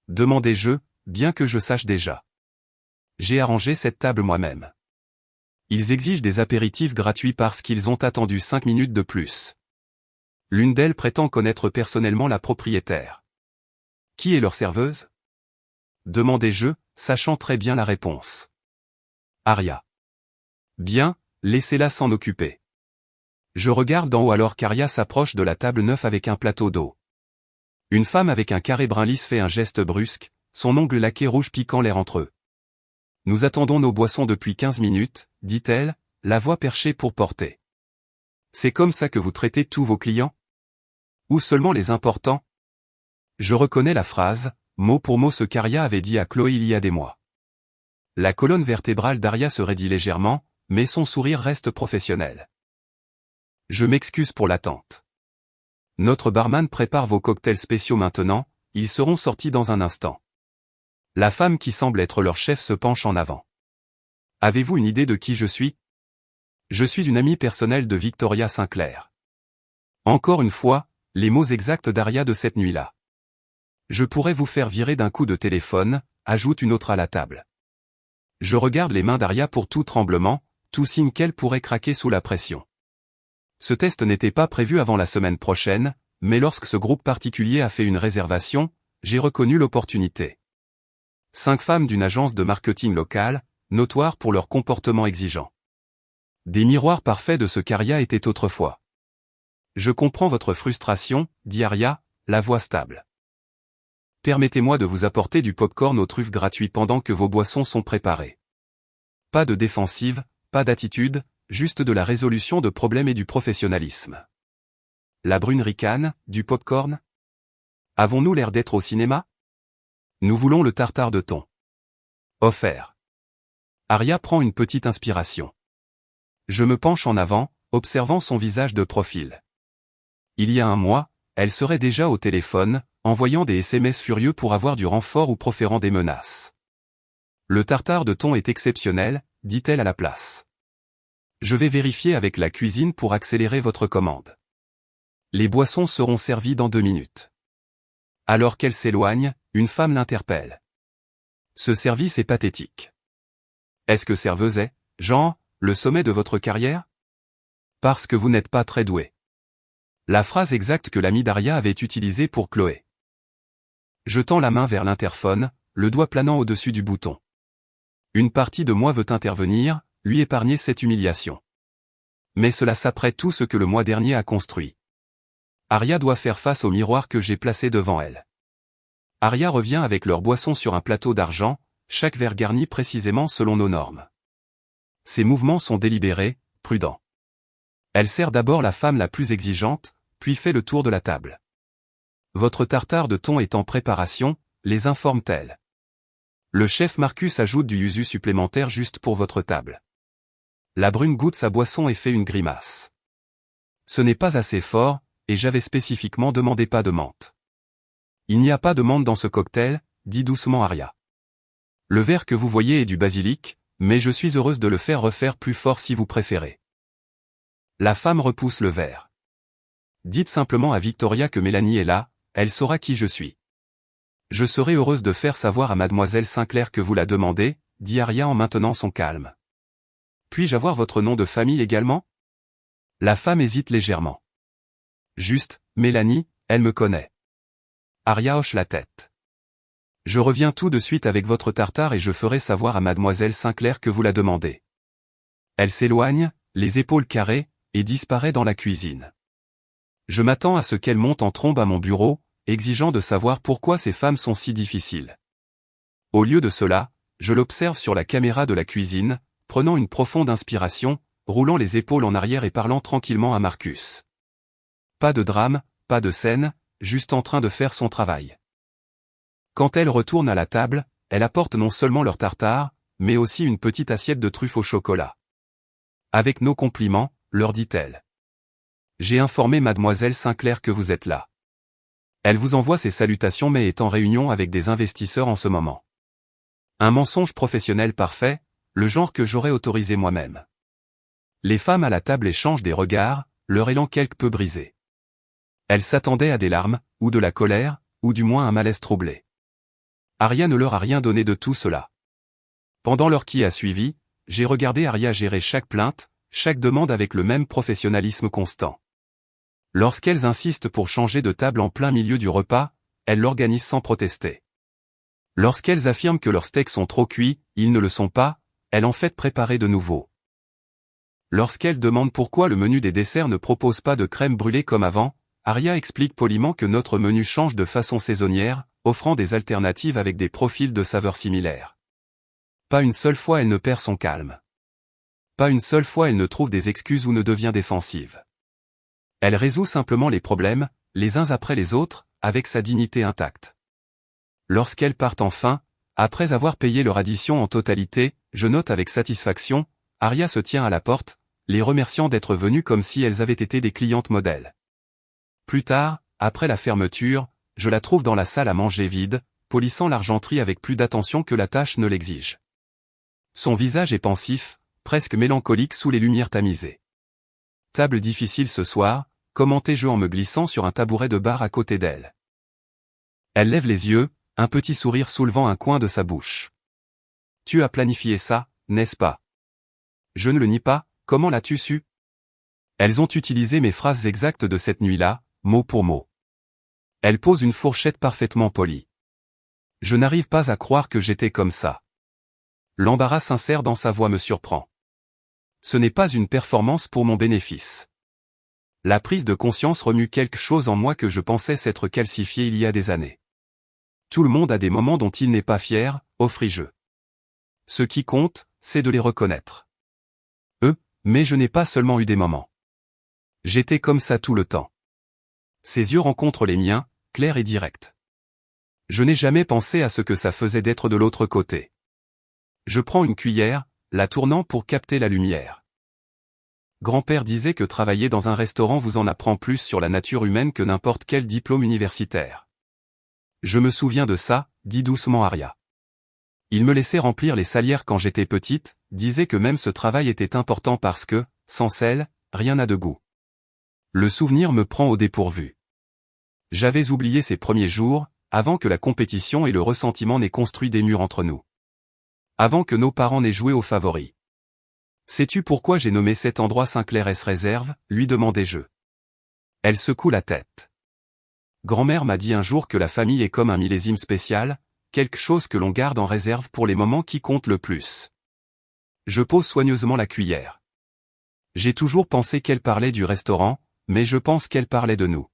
Demandai-je, bien que je sache déjà. J'ai arrangé cette table moi-même. Ils exigent des apéritifs gratuits parce qu'ils ont attendu 5 minutes de plus. L'une d'elles prétend connaître personnellement la propriétaire. Qui est leur serveuse? Demandai-je, sachant très bien la réponse. Aria. Bien, laissez-la s'en occuper. Je regarde d'en haut alors qu'Aria s'approche de la table 9 avec un plateau d'eau. Une femme avec un carré brun lisse fait un geste brusque, son ongle laqué rouge piquant l'air entre eux. Nous attendons nos boissons depuis 15 minutes, dit-elle, la voix perchée pour porter. C'est comme ça que vous traitez tous vos clients? Ou seulement les importants? Je reconnais la phrase, mot pour mot ce qu'Aria avait dit à Chloé il y a des mois. La colonne vertébrale d'Aria se raidit légèrement, mais son sourire reste professionnel. Je m'excuse pour l'attente. Notre barman prépare vos cocktails spéciaux maintenant, ils seront sortis dans un instant. La femme qui semble être leur chef se penche en avant. Avez-vous une idée de qui je suis? Je suis une amie personnelle de Victoria Sinclair. Encore une fois, les mots exacts d'Aria de cette nuit-là. Je pourrais vous faire virer d'un coup de téléphone, ajoute une autre à la table. Je regarde les mains d'Aria pour tout tremblement, tout signe qu'elle pourrait craquer sous la pression. Ce test n'était pas prévu avant la semaine prochaine, mais lorsque ce groupe particulier a fait une réservation, j'ai reconnu l'opportunité. 5 femmes d'une agence de marketing locale, notoires pour leur comportement exigeant. Des miroirs parfaits de ce qu'Aria était autrefois. Je comprends votre frustration, dit Aria, la voix stable. Permettez-moi de vous apporter du popcorn aux truffes gratuit pendant que vos boissons sont préparées. Pas de défensive, pas d'attitude, juste de la résolution de problèmes et du professionnalisme. La brune ricane, du popcorn? Avons-nous l'air d'être au cinéma? Nous voulons le tartare de thon. Offert. Aria prend une petite inspiration. Je me penche en avant, observant son visage de profil. Il y a un mois, elle serait déjà au téléphone, envoyant des SMS furieux pour avoir du renfort ou proférant des menaces. Le tartare de thon est exceptionnel, dit-elle à la place. Je vais vérifier avec la cuisine pour accélérer votre commande. Les boissons seront servies dans 2 minutes. Alors qu'elle s'éloigne, une femme l'interpelle. Ce service est pathétique. Est-ce que serveuse est, genre, le sommet de votre carrière? Parce que vous n'êtes pas très doué. La phrase exacte que l'ami d'Aria avait utilisée pour Chloé. Je tends la main vers l'interphone, le doigt planant au-dessus du bouton. Une partie de moi veut intervenir, lui épargner cette humiliation. Mais cela saperait tout ce que le mois dernier a construit. Aria doit faire face au miroir que j'ai placé devant elle. Aria revient avec leur boisson sur un plateau d'argent, chaque verre garni précisément selon nos normes. Ses mouvements sont délibérés, prudents. Elle sert d'abord la femme la plus exigeante, puis fait le tour de la table. Votre tartare de thon est en préparation, les informe-t-elle. Le chef Marcus ajoute du yuzu supplémentaire juste pour votre table. La brune goûte sa boisson et fait une grimace. Ce n'est pas assez fort, et j'avais spécifiquement demandé pas de menthe. Il n'y a pas de menthe dans ce cocktail, dit doucement Aria. Le verre que vous voyez est du basilic, mais je suis heureuse de le faire refaire plus fort si vous préférez. La femme repousse le verre. Dites simplement à Victoria que Mélanie est là, elle saura qui je suis. Je serai heureuse de faire savoir à mademoiselle Sinclair que vous la demandez, dit Aria en maintenant son calme. Puis-je avoir votre nom de famille également? La femme hésite légèrement. Juste, Mélanie, elle me connaît. Aria hoche la tête. Je reviens tout de suite avec votre tartare et je ferai savoir à mademoiselle Sinclair que vous la demandez. Elle s'éloigne, les épaules carrées, et disparaît dans la cuisine. Je m'attends à ce qu'elle monte en trombe à mon bureau, exigeant de savoir pourquoi ces femmes sont si difficiles. Au lieu de cela, je l'observe sur la caméra de la cuisine, prenant une profonde inspiration, roulant les épaules en arrière et parlant tranquillement à Marcus. Pas de drame, pas de scène, juste en train de faire son travail. Quand elle retourne à la table, elle apporte non seulement leur tartare, mais aussi une petite assiette de truffes au chocolat. Avec nos compliments, leur dit-elle. J'ai informé mademoiselle Sinclair que vous êtes là. Elle vous envoie ses salutations mais est en réunion avec des investisseurs en ce moment. Un mensonge professionnel parfait, le genre que j'aurais autorisé moi-même. Les femmes à la table échangent des regards, leur élan quelque peu brisé. Elles s'attendaient à des larmes, ou de la colère, ou du moins un malaise troublé. Aria ne leur a rien donné de tout cela. Pendant l'heure qui a suivi, j'ai regardé Aria gérer chaque plainte, chaque demande avec le même professionnalisme constant. Lorsqu'elles insistent pour changer de table en plein milieu du repas, elle l'organise sans protester. Lorsqu'elles affirment que leurs steaks sont trop cuits, ils ne le sont pas, elle en fait préparer de nouveau. Lorsqu'elle demande pourquoi le menu des desserts ne propose pas de crème brûlée comme avant, Aria explique poliment que notre menu change de façon saisonnière, offrant des alternatives avec des profils de saveurs similaires. Pas une seule fois elle ne perd son calme. Pas une seule fois elle ne trouve des excuses ou ne devient défensive. Elle résout simplement les problèmes, les uns après les autres, avec sa dignité intacte. Lorsqu'elles partent enfin, après avoir payé leur addition en totalité, je note avec satisfaction, Aria se tient à la porte, les remerciant d'être venues comme si elles avaient été des clientes modèles. Plus tard, après la fermeture, je la trouve dans la salle à manger vide, polissant l'argenterie avec plus d'attention que la tâche ne l'exige. Son visage est pensif, presque mélancolique sous les lumières tamisées. Table difficile ce soir, commentai-je en me glissant sur un tabouret de bar à côté d'elle. Elle lève les yeux, un petit sourire soulevant un coin de sa bouche. Tu as planifié ça, n'est-ce pas? Je ne le nie pas, comment l'as-tu su? Elles ont utilisé mes phrases exactes de cette nuit-là, mot pour mot. Elle pose une fourchette parfaitement polie. Je n'arrive pas à croire que j'étais comme ça. L'embarras sincère dans sa voix me surprend. Ce n'est pas une performance pour mon bénéfice. La prise de conscience remue quelque chose en moi que je pensais s'être calcifié il y a des années. Tout le monde a des moments dont il n'est pas fier, offris-je. Ce qui compte, c'est de les reconnaître. Mais je n'ai pas seulement eu des moments. J'étais comme ça tout le temps. Ses yeux rencontrent les miens, clairs et directs. Je n'ai jamais pensé à ce que ça faisait d'être de l'autre côté. Je prends une cuillère, la tournant pour capter la lumière. Grand-père disait que travailler dans un restaurant vous en apprend plus sur la nature humaine que n'importe quel diplôme universitaire. Je me souviens de ça, dit doucement Aria. Il me laissait remplir les salières quand j'étais petite, disait que même ce travail était important parce que, sans sel, rien n'a de goût. Le souvenir me prend au dépourvu. J'avais oublié ces premiers jours, avant que la compétition et le ressentiment n'aient construit des murs entre nous. Avant que nos parents n'aient joué aux favoris. Sais-tu pourquoi j'ai nommé cet endroit Saint-Clair Réserve, lui demandai-je. Elle secoue la tête. Grand-mère m'a dit un jour que la famille est comme un millésime spécial, quelque chose que l'on garde en réserve pour les moments qui comptent le plus. Je pose soigneusement la cuillère. J'ai toujours pensé qu'elle parlait du restaurant, mais je pense qu'elle parlait de nous.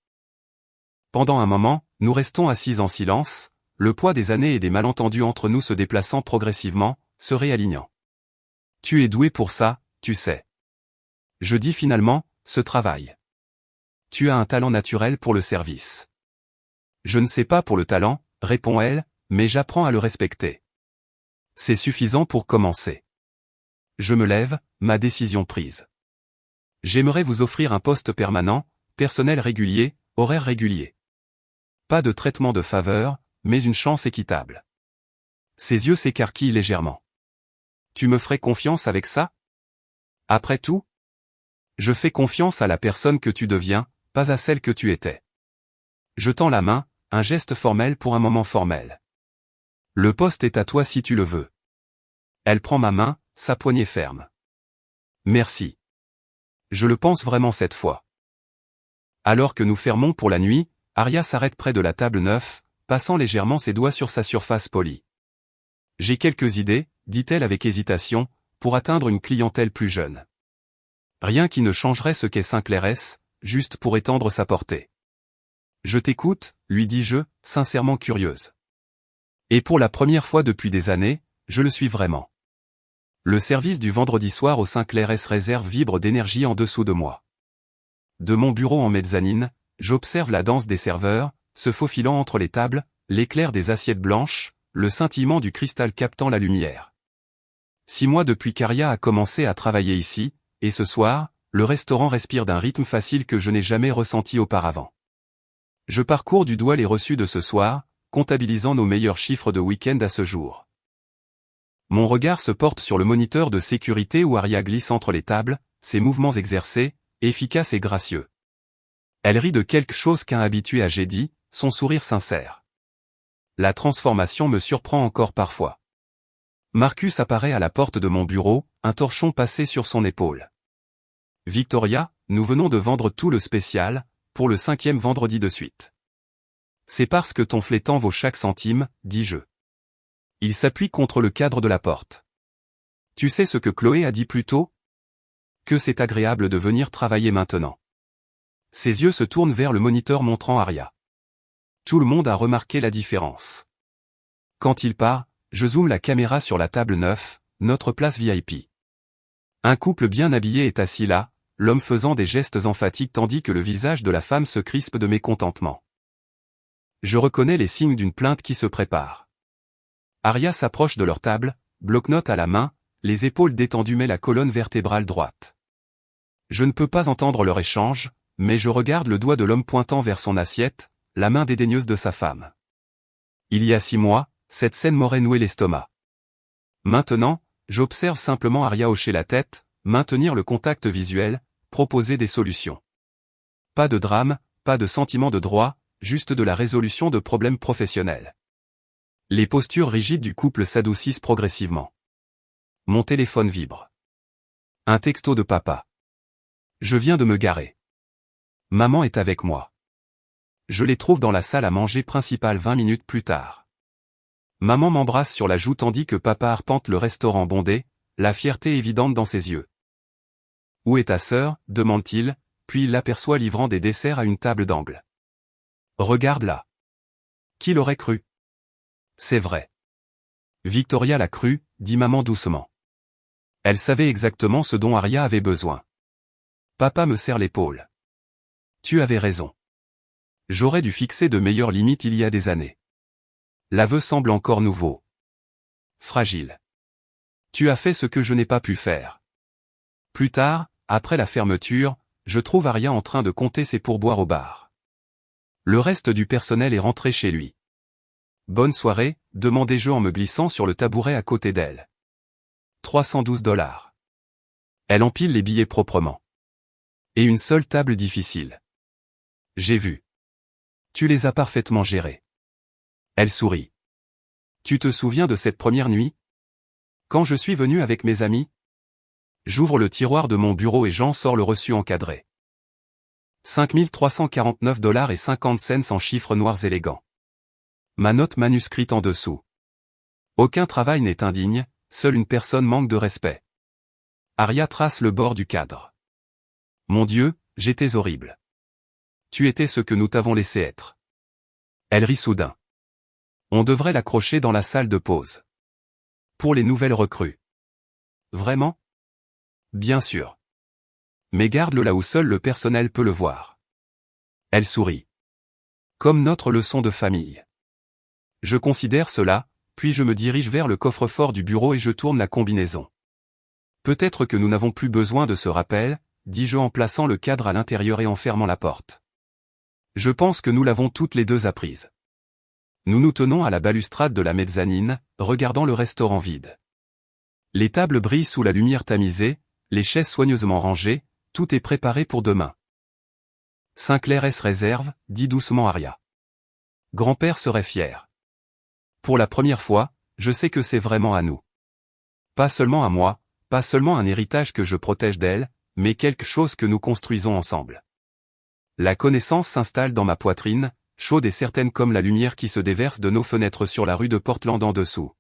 Pendant un moment, nous restons assis en silence, le poids des années et des malentendus entre nous se déplaçant progressivement, se réalignant. Tu es doué pour ça, tu sais. Je dis finalement, ce travail. Tu as un talent naturel pour le service. Je ne sais pas pour le talent, répond-elle, mais j'apprends à le respecter. C'est suffisant pour commencer. Je me lève, ma décision prise. J'aimerais vous offrir un poste permanent, personnel régulier, horaire régulier. Pas de traitement de faveur, mais une chance équitable. Ses yeux s'écarquillent légèrement. Tu me ferais confiance avec ça? Après tout? Je fais confiance à la personne que tu deviens, pas à celle que tu étais. Je tends la main, un geste formel pour un moment formel. Le poste est à toi si tu le veux. Elle prend ma main, sa poignée ferme. Merci. Je le pense vraiment cette fois. Alors que nous fermons pour la nuit, Aria s'arrête près de la table 9, passant légèrement ses doigts sur sa surface polie. J'ai quelques idées, dit-elle avec hésitation, pour atteindre une clientèle plus jeune. Rien qui ne changerait ce qu'est Saint-Clair, juste pour étendre sa portée. Je t'écoute, lui dis-je, sincèrement curieuse. Et pour la première fois depuis des années, je le suis vraiment. Le service du vendredi soir au Saint-Clair Réserve vibre d'énergie en dessous de moi. De mon bureau en mezzanine, j'observe la danse des serveurs, se faufilant entre les tables, l'éclair des assiettes blanches, le scintillement du cristal captant la lumière. 6 mois depuis qu'Aria a commencé à travailler ici, et ce soir, le restaurant respire d'un rythme facile que je n'ai jamais ressenti auparavant. Je parcours du doigt les reçus de ce soir, comptabilisant nos meilleurs chiffres de week-end à ce jour. Mon regard se porte sur le moniteur de sécurité où Aria glisse entre les tables, ses mouvements exercés, efficaces et gracieux. Elle rit de quelque chose qu'un habitué a dit, son sourire sincère. La transformation me surprend encore parfois. Marcus apparaît à la porte de mon bureau, un torchon passé sur son épaule. Victoria, nous venons de vendre tout le spécial, pour le 5e vendredi de suite. C'est parce que ton flétan vaut chaque centime, dis-je. Il s'appuie contre le cadre de la porte. Tu sais ce que Chloé a dit plus tôt? Que c'est agréable de venir travailler maintenant. Ses yeux se tournent vers le moniteur montrant Aria. Tout le monde a remarqué la différence. Quand il part, je zoome la caméra sur la table 9, notre place VIP. Un couple bien habillé est assis là, l'homme faisant des gestes emphatiques tandis que le visage de la femme se crispe de mécontentement. Je reconnais les signes d'une plainte qui se prépare. Aria s'approche de leur table, bloc-notes à la main, les épaules détendues mais la colonne vertébrale droite. Je ne peux pas entendre leur échange, mais je regarde le doigt de l'homme pointant vers son assiette, la main dédaigneuse de sa femme. Il y a 6 mois, cette scène m'aurait noué l'estomac. Maintenant, j'observe simplement Aria hocher la tête, maintenir le contact visuel, proposer des solutions. Pas de drame, pas de sentiment de droit, juste de la résolution de problèmes professionnels. Les postures rigides du couple s'adoucissent progressivement. Mon téléphone vibre. Un texto de papa. Je viens de me garer. Maman est avec moi. Je les trouve dans la salle à manger principale 20 minutes plus tard. Maman m'embrasse sur la joue tandis que papa arpente le restaurant bondé, la fierté évidente dans ses yeux. Où est ta sœur, demande-t-il, puis il l'aperçoit livrant des desserts à une table d'angle. Regarde là. Qui l'aurait cru? C'est vrai. Victoria l'a cru, dit maman doucement. Elle savait exactement ce dont Aria avait besoin. Papa me serre l'épaule. Tu avais raison. J'aurais dû fixer de meilleures limites il y a des années. L'aveu semble encore nouveau. Fragile. Tu as fait ce que je n'ai pas pu faire. Plus tard, après la fermeture, je trouve Aria en train de compter ses pourboires au bar. Le reste du personnel est rentré chez lui. Bonne soirée, demandai-je en me glissant sur le tabouret à côté d'elle. 312 $. Elle empile les billets proprement. Et une seule table difficile. J'ai vu. Tu les as parfaitement gérés. Elle sourit. Tu te souviens de cette première nuit? Quand je suis venu avec mes amis? J'ouvre le tiroir de mon bureau et j'en sors le reçu encadré. 5349,50 $ en chiffres noirs élégants. Ma note manuscrite en dessous. Aucun travail n'est indigne, seule une personne manque de respect. Aria trace le bord du cadre. Mon Dieu, j'étais horrible. Tu étais ce que nous t'avons laissé être. Elle rit soudain. On devrait l'accrocher dans la salle de pause. Pour les nouvelles recrues. Vraiment? Bien sûr. Mais garde-le là où seul le personnel peut le voir. Elle sourit. Comme notre leçon de famille. Je considère cela, puis je me dirige vers le coffre-fort du bureau et je tourne la combinaison. Peut-être que nous n'avons plus besoin de ce rappel, dis-je en plaçant le cadre à l'intérieur et en fermant la porte. Je pense que nous l'avons toutes les deux apprise. Nous nous tenons à la balustrade de la mezzanine, regardant le restaurant vide. Les tables brillent sous la lumière tamisée, les chaises soigneusement rangées, tout est préparé pour demain. Sinclair S réserve, dit doucement Aria. Grand-père serait fier. Pour la première fois, je sais que c'est vraiment à nous. Pas seulement à moi, pas seulement un héritage que je protège d'elle, mais quelque chose que nous construisons ensemble. La connaissance s'installe dans ma poitrine, chaude et certaine comme la lumière qui se déverse de nos fenêtres sur la rue de Portland en dessous.